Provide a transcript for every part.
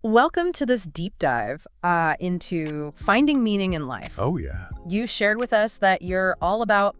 Welcome to this deep dive into finding meaning in life. Oh, yeah. You shared with us that you're all about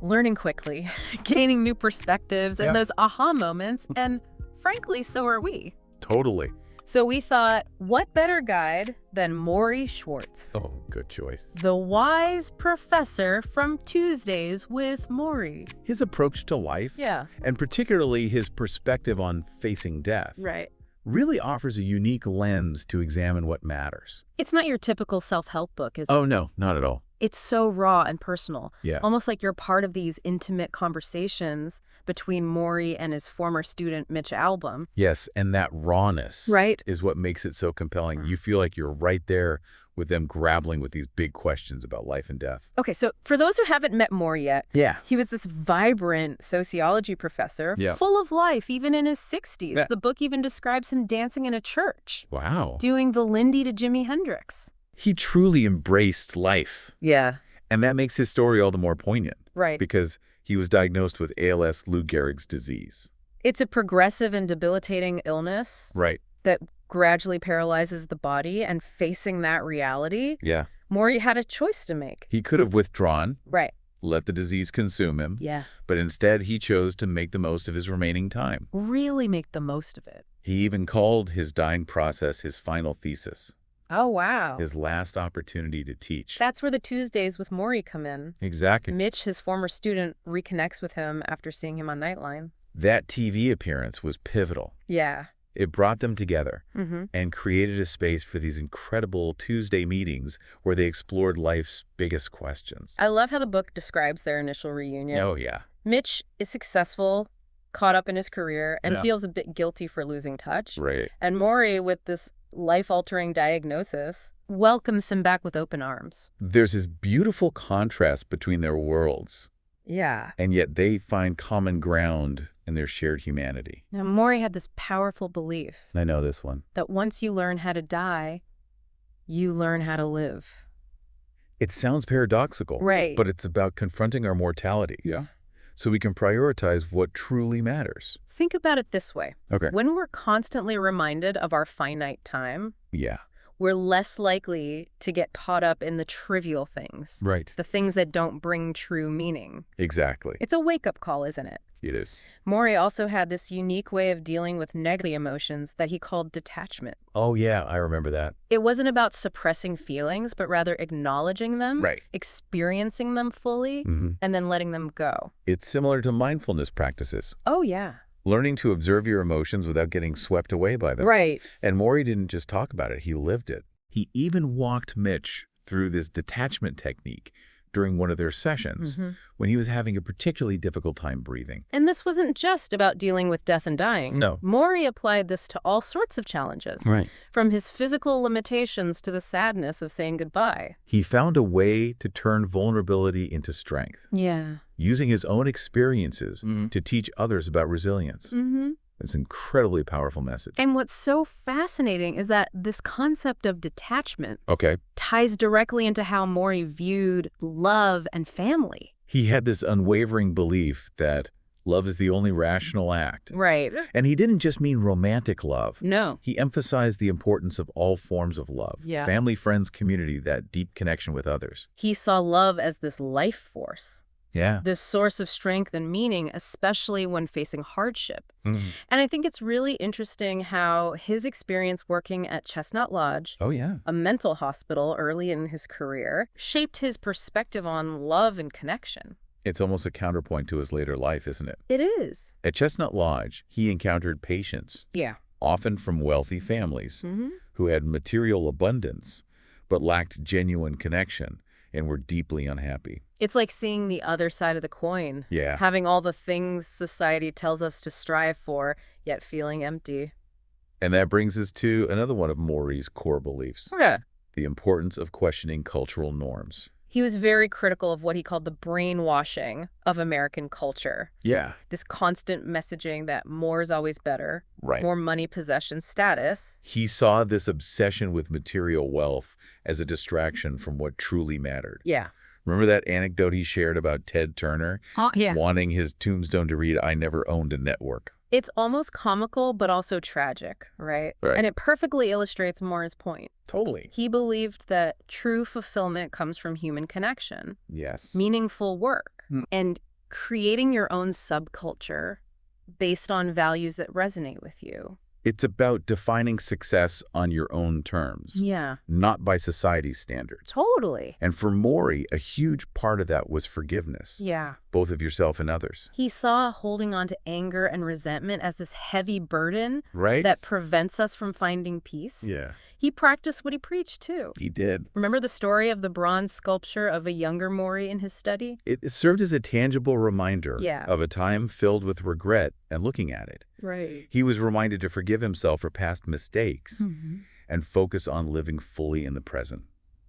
learning quickly, gaining new perspectives, and Yeah. those aha moments, and frankly, so are we. Totally. So we thought, what better guide than Morrie Schwartz, Oh, good choice. the wise professor from Tuesdays with Morrie. His approach to life, Yeah, and particularly his perspective on facing death, right. really offers a unique lens to examine what matters. It's not your typical self-help book, is it? Oh, no, not at all. It's so raw and personal. Yeah. Almost like you're part of these intimate conversations between Morrie and his former student, Mitch Albom. Yes, and that rawness Right. is what makes it so compelling. You feel like you're right there with them grappling with these big questions about life and death. Okay, so for those who haven't met Morrie yet, Yeah. he was this vibrant sociology professor, Yeah. full of life, even in his 60s. Yeah. The book even describes him dancing in a church, Wow. doing the Lindy to Jimi Hendrix. He truly embraced life, Yeah, and that makes his story all the more poignant right. because he was diagnosed with ALS.Lou Gehrig's disease. It's a progressive and debilitating illness Right. that gradually paralyzes the body, and facing that reality, Yeah. Morrie had a choice to make. He could have withdrawn, Right. let the disease consume him, Yeah. but instead he chose to make the most of his remaining time. Really make the most of it. He even called his dying process his final thesis, Oh, wow. his last opportunity to teach. That's where the Tuesdays with Morrie come in. Exactly. Mitch, his former student, reconnects with him after seeing him on Nightline. That TV appearance was pivotal. Yeah. It brought them together Mm-hmm. and created a space for these incredible Tuesday meetings where they explored life's biggest questions. I love how the book describes their initial reunion. Oh, yeah. Mitch is successful, caught up in his career, and Yeah. feels a bit guilty for losing touch. Right. And Morrie, with this life-altering diagnosis, welcomes him back with open arms. There's this beautiful contrast between their worlds, Yeah. and yet they find common ground in their shared humanity. Now, Morrie had this powerful belief I know this one. that once you learn how to die, you learn how to live. It sounds paradoxical, Right. but it's about confronting our mortality. Yeah. So we can prioritize what truly matters. Think about it this way. Okay. When we're constantly reminded of our finite time, Yeah. we're less likely to get caught up in the trivial things, Right. the things that don't bring true meaning. Exactly. It's a wake-up call, isn't it? It is. Morrie also had this unique way of dealing with negative emotions that he called detachment. Oh, yeah. I remember that. It wasn't about suppressing feelings, but rather acknowledging them, Right. experiencing them fully, and then letting them go. It's similar to mindfulness practices, Oh, yeah. learning to observe your emotions without getting swept away by them. Right. And Morrie didn't just talk about it, he lived it. He even walked Mitch through this detachment technique during one of their sessions when he was having a particularly difficult time breathing. And this wasn't just about dealing with death and dying. No. Morrie applied this to all sorts of challenges, Right. from his physical limitations to the sadness of saying goodbye. He found a way to turn vulnerability into strength, Yeah. using his own experiences to teach others about resilience. It's an incredibly powerful message. And what's so fascinating is that this concept of detachment Okay. ties directly into how Morrie viewed love and family. He had this unwavering belief that love is the only rational act. Right. And he didn't just mean romantic love. No. He emphasized the importance of all forms of love. Yeah. Family, friends, community, that deep connection with others. He saw love as this life force, Yeah. this source of strength and meaning, especially when facing hardship. Mhm. And I think it's really interesting how his experience working at Chestnut Lodge, Oh, yeah. a mental hospital early in his career, shaped his perspective on love and connection. It's almost a counterpoint to his later life, isn't it? It is. At Chestnut Lodge, he encountered patients, Yeah. often from wealthy families, Mm-hmm. who had material abundance but lacked genuine connection and were deeply unhappy. It's like seeing the other side of the coin. Yeah. Having all the things society tells us to strive for, yet feeling empty. And that brings us to another one of Morrie's core beliefs, Yeah. the importance of questioning cultural norms. He was very critical of what he called the brainwashing of American culture. Yeah. This constant messaging that more is always better, Right. more money, possession, status. He saw this obsession with material wealth as a distraction from what truly mattered. Yeah. Remember that anecdote he shared about Ted Turner Yeah. wanting his tombstone to read, "I never owned a network"? It's almost comical, but also tragic, right? Right. And it perfectly illustrates Morrie's point. Totally. He believed that true fulfillment comes from human connection, Yes. meaningful work, Hmm. and creating your own subculture based on values that resonate with you. It's about defining success on your own terms, Yeah, not by society's standards. totally. And for Morrie, a huge part of that was forgiveness, Yeah. both of yourself and others. He saw holding on to anger and resentment as this heavy burden Right? that prevents us from finding peace. Yeah. He practiced what he preached, too. He did. Remember the story of the bronze sculpture of a younger Morrie in his study? It served as a tangible reminder Yeah. of a time filled with regret and looking at it. Right. He was reminded to forgive himself for past mistakes and focus on living fully in the present.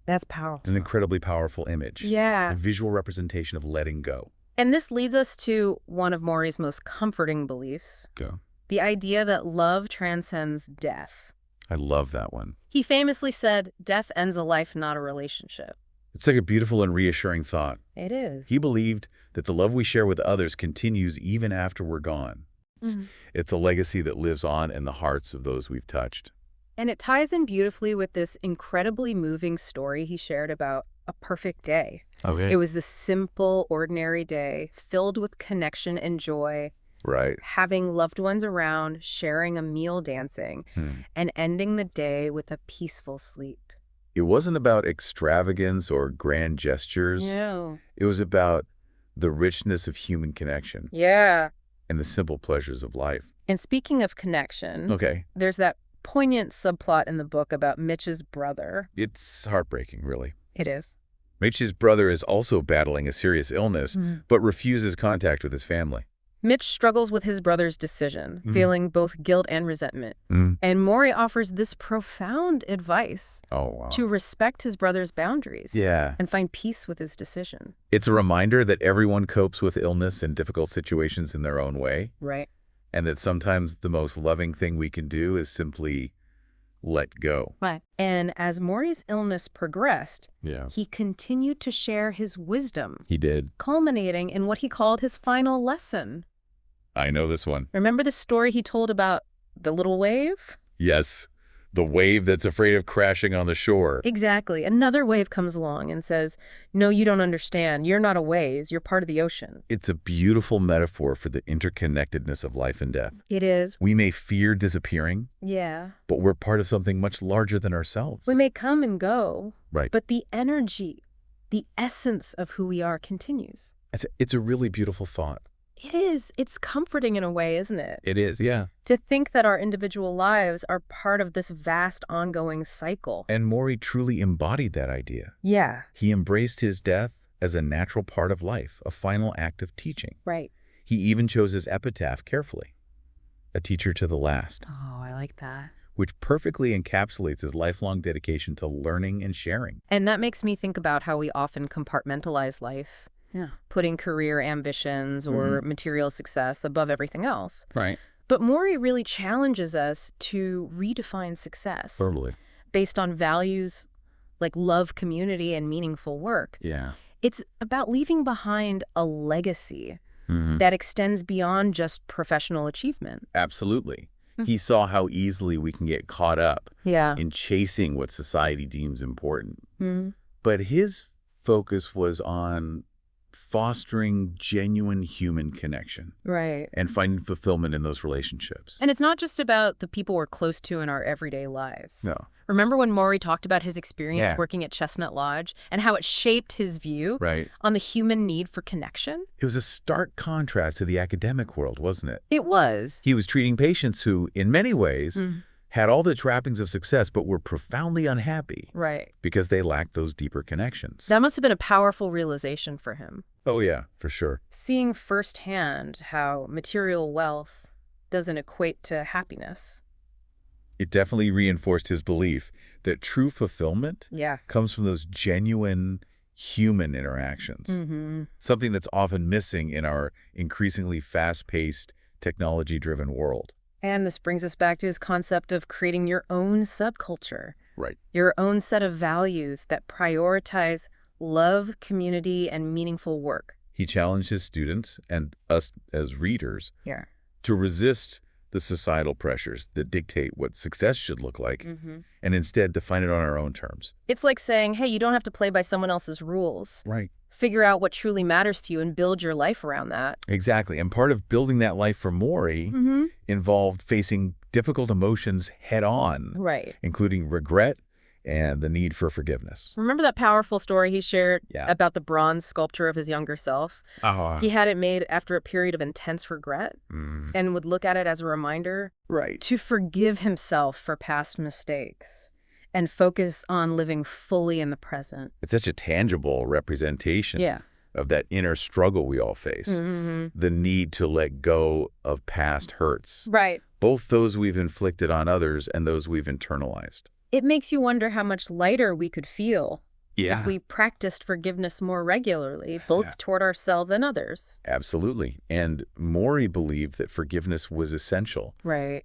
That's It's powerful. an incredibly powerful image. Yeah. A visual representation of letting go. And this leads us to one of Morrie's most comforting beliefs, Go. the idea that love transcends death. I love that one. He famously said, "Death ends a life, not a relationship." It's like a beautiful and reassuring thought. It is. He believed that the love we share with others continues even after we're gone. It's a legacy that lives on in the hearts of those we've touched. And it ties in beautifully with this incredibly moving story he shared about a perfect day. Okay. It was this simple, ordinary day filled with connection and joy, Right. having loved ones around, sharing a meal, dancing, and ending the day with a peaceful sleep. It wasn't about extravagance or grand gestures. No. It was about the richness of human connection Yeah. and the simple pleasures of life. And speaking of connection, Okay. there's that poignant subplot in the book about Mitch's brother. It's heartbreaking, really. It is. Mitch's brother is also battling a serious illness, but refuses contact with his family. Mitch struggles with his brother's decision, feeling both guilt and resentment. Mm. And Morrie offers this profound advice Oh, wow. to respect his brother's boundaries Yeah. and find peace with his decision. It's a reminder that everyone copes with illness and difficult situations in their own way, Right. and that sometimes the most loving thing we can do is simply let go. Right. And as Morrie's illness progressed, Yeah. he continued to share his wisdom, He did. culminating in what he called his final lesson. I know this one. Remember the story he told about the little wave? Yes. The wave that's afraid of crashing on the shore. Exactly. Another wave comes along and says, "No, you don't understand. You're not a wave. You're part of the ocean." It's a beautiful metaphor for the interconnectedness of life and death. It is. We may fear disappearing, Yeah. but we're part of something much larger than ourselves. We may come and go, Right. but the energy, the essence of who we are continues. It's a really beautiful thought. It is. It's comforting in a way, isn't it? It is, yeah. To think that our individual lives are part of this vast ongoing cycle. And Morrie truly embodied that idea. Yeah. He embraced his death as a natural part of life, a final act of teaching. Right. He even chose his epitaph carefully, a teacher to the last, Oh, I like that. which perfectly encapsulates his lifelong dedication to learning and sharing. And that makes me think about how we often compartmentalize life. Yeah. Putting career ambitions or material success above everything else. Right. But Morrie really challenges us to redefine success Totally. based on values like love, community, and meaningful work. Yeah. It's about leaving behind a legacy that extends beyond just professional achievement. Absolutely. He saw how easily we can get caught up Yeah. in chasing what society deems important. But his focus was on fostering genuine human connection Right. and finding fulfillment in those relationships. And it's not just about the people we're close to in our everyday lives. No. Remember when Morrie talked about his experience Yeah. working at Chestnut Lodge and how it shaped his view Right. on the human need for connection? It was a stark contrast to the academic world, wasn't it? It was. He was treating patients who, in many ways, had all the trappings of success but were profoundly unhappy Right. because they lacked those deeper connections. That must have been a powerful realization for him. Oh, yeah, for sure. Seeing firsthand how material wealth doesn't equate to happiness. It definitely reinforced his belief that true fulfillment Yeah. comes from those genuine human interactions, something that's often missing in our increasingly fast-paced, technology-driven world. And this brings us back to his concept of creating your own subculture, Right. your own set of values that prioritize love, community, and meaningful work. He challenged his students and us as readers Yeah. to resist the societal pressures that dictate what success should look like, and instead define it on our own terms. It's like saying, hey, you don't have to play by someone else's rules. Right. Figure out what truly matters to you and build your life around that. Exactly. And part of building that life for Morrie involved facing difficult emotions head on, Right. including regret and the need for forgiveness. Remember that powerful story he shared about the bronze sculpture of his younger self? He had it made after a period of intense regret and would look at it as a reminder to forgive himself for past mistakes and focus on living fully in the present. It's such a tangible representation of that inner struggle we all face, the need to let go of past hurts, both those we've inflicted on others and those we've internalized. It makes you wonder how much lighter we could feel if we practiced forgiveness more regularly, both toward ourselves and others. Absolutely. And Morrie believed that forgiveness was essential,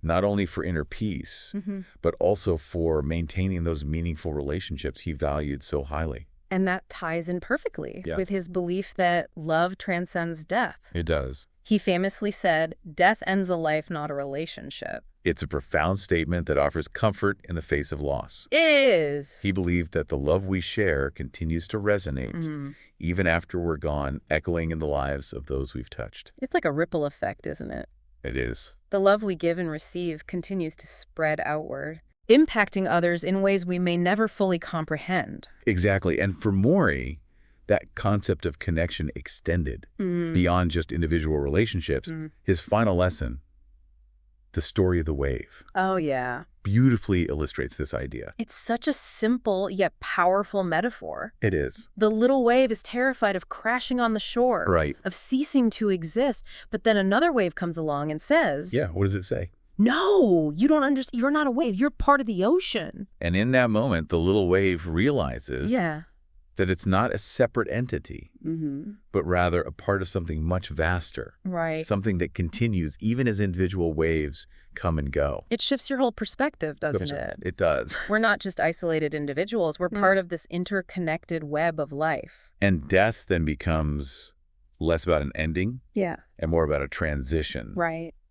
not only for inner peace, but also for maintaining those meaningful relationships he valued so highly. And that ties in perfectly with his belief that love transcends death. It does. He famously said, "Death ends a life, not a relationship." It's a profound statement that offers comfort in the face of loss. It is. He believed that the love we share continues to resonate, even after we're gone, echoing in the lives of those we've touched. It's like a ripple effect, isn't it? It is. The love we give and receive continues to spread outward, impacting others in ways we may never fully comprehend. Exactly. And for Morrie, that concept of connection extended beyond just individual relationships. His final lesson, the story of the wave, beautifully illustrates this idea. It's such a simple yet powerful metaphor. It is. The little wave is terrified of crashing on the shore, of ceasing to exist. But then another wave comes along and says, what does it say? No, you don't understand. You're not a wave. You're part of the ocean. And in that moment, the little wave realizes that it's not a separate entity, but rather a part of something much vaster. Something that continues even as individual waves come and go. It shifts your whole perspective, doesn't it? It does. We're not just isolated individuals. We're part of this interconnected web of life. And death then becomes less about an ending and more about a transition.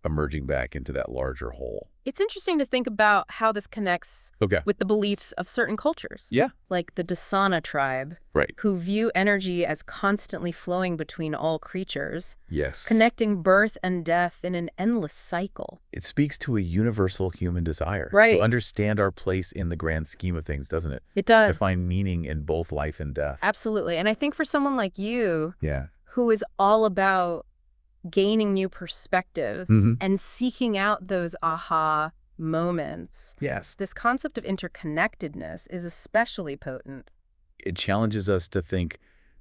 Emerging back into that larger whole. It's interesting to think about how this connects with the beliefs of certain cultures. Like the Dasana tribe, who view energy as constantly flowing between all creatures, connecting birth and death in an endless cycle. It speaks to a universal human desire to understand our place in the grand scheme of things, doesn't it? It does. To find meaning in both life and death. Absolutely. And I think for someone like you, who is all about gaining new perspectives and seeking out those aha moments. This concept of interconnectedness is especially potent. It challenges us to think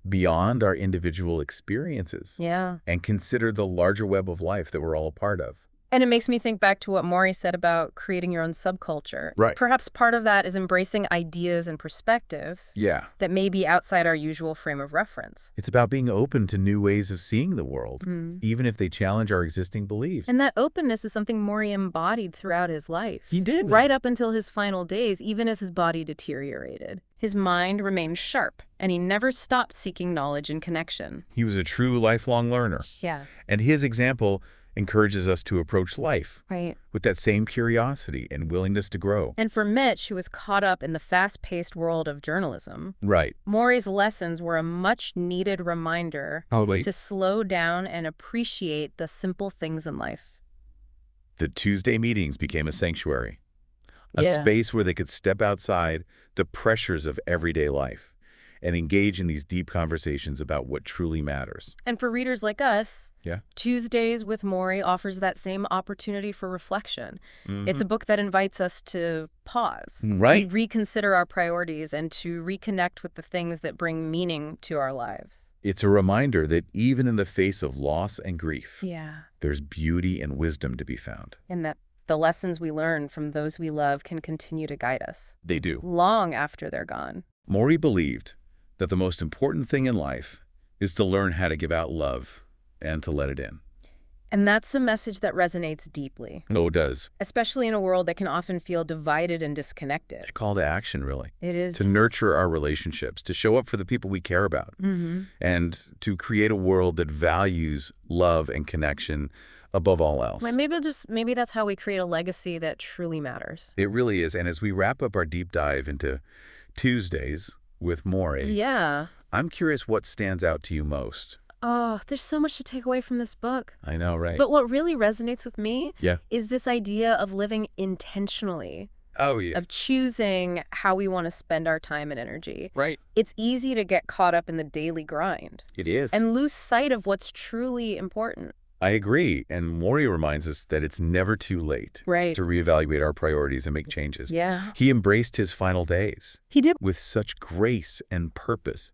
beyond our individual experiences and consider the larger web of life that we're all a part of. And it makes me think back to what Morrie said about creating your own subculture. Perhaps part of that is embracing ideas and perspectives that may be outside our usual frame of reference. It's about being open to new ways of seeing the world, even if they challenge our existing beliefs. And that openness is something Morrie embodied throughout his life. He did. Right up until his final days, even as his body deteriorated. His mind remained sharp, and he never stopped seeking knowledge and connection. He was a true lifelong learner. And his example encourages us to approach life with that same curiosity and willingness to grow. And for Mitch, who was caught up in the fast-paced world of journalism, Morrie's lessons were a much-needed reminder to slow down and appreciate the simple things in life. The Tuesday meetings became a sanctuary, a space where they could step outside the pressures of everyday life and engage in these deep conversations about what truly matters. And for readers like us, Tuesdays with Morrie offers that same opportunity for reflection. It's a book that invites us to pause, reconsider our priorities, and to reconnect with the things that bring meaning to our lives. It's a reminder that even in the face of loss and grief, there's beauty and wisdom to be found. And that the lessons we learn from those we love can continue to guide us. They do. Long after they're gone. Morrie believed that the most important thing in life is to learn how to give out love and to let it in. And that's a message that resonates deeply. Oh, it does. Especially in a world that can often feel divided and disconnected. A call to action, really. It is. To nurture our relationships, to show up for the people we care about, and to create a world that values love and connection above all else. Well, maybe that's how we create a legacy that truly matters. It really is. And as we wrap up our deep dive into Tuesdays with Morrie, yeah, I'm curious what stands out to you most. Oh, there's so much to take away from this book. I know, right? But what really resonates with me is this idea of living intentionally. Oh, yeah. Of choosing how we want to spend our time and energy. Right. It's easy to get caught up in the daily grind. It is. And lose sight of what's truly important. I agree. And Morrie reminds us that it's never too late to reevaluate our priorities and make changes. Yeah. He embraced his final days. He did. With such grace and purpose.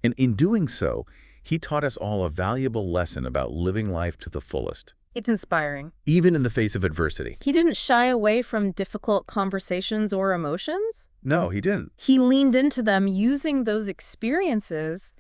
And in doing so, he taught us all a valuable lesson about living life to the fullest. It's inspiring. Even in the face of adversity. He didn't shy away from difficult conversations or emotions. No, he didn't. He leaned into them, using those experiences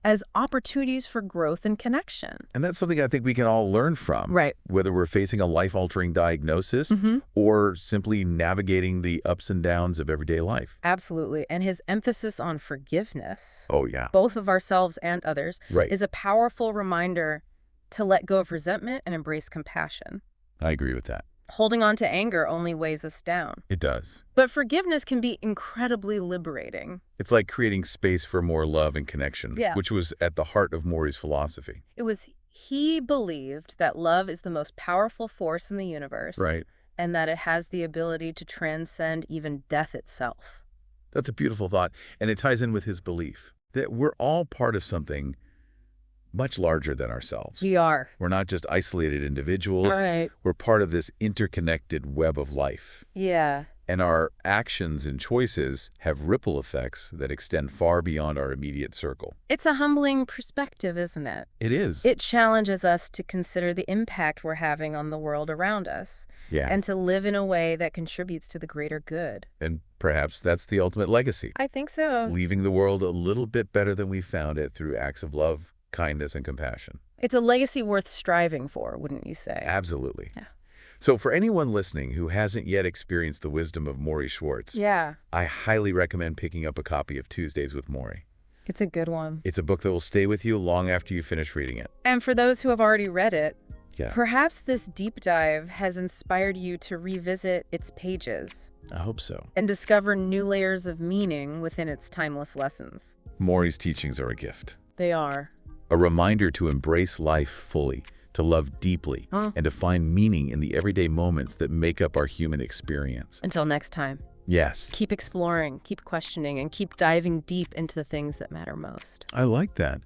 as opportunities for growth and connection. And that's something I think we can all learn from. Right. Whether we're facing a life-altering diagnosis or simply navigating the ups and downs of everyday life. Absolutely. And his emphasis on forgiveness, both of ourselves and others, is a powerful reminder to let go of resentment and embrace compassion. I agree with that. Holding on to anger only weighs us down. It does. But forgiveness can be incredibly liberating. It's like creating space for more love and connection, which was at the heart of Morrie's philosophy. He believed that love is the most powerful force in the universe. Right. And that it has the ability to transcend even death itself. That's a beautiful thought. And it ties in with his belief that we're all part of something much larger than ourselves. We are. We're not just isolated individuals. Right. We're part of this interconnected web of life. Yeah. And our actions and choices have ripple effects that extend far beyond our immediate circle. It's a humbling perspective, isn't it? It is. It challenges us to consider the impact we're having on the world around us. Yeah. And to live in a way that contributes to the greater good. And perhaps that's the ultimate legacy. I think so. Leaving the world a little bit better than we found it through acts of love, kindness, and compassion. It's a legacy worth striving for, wouldn't you say? Absolutely. Yeah. So for anyone listening who hasn't yet experienced the wisdom of Morrie Schwartz, I highly recommend picking up a copy of Tuesdays with Morrie. It's a good one. It's a book that will stay with you long after you finish reading it. And for those who have already read it, perhaps this deep dive has inspired you to revisit its pages. I hope so. And discover new layers of meaning within its timeless lessons. Morrie's teachings are a gift. They are. A reminder to embrace life fully, to love deeply, and to find meaning in the everyday moments that make up our human experience. Until next time. Yes. Keep exploring, keep questioning, and keep diving deep into the things that matter most. I like that.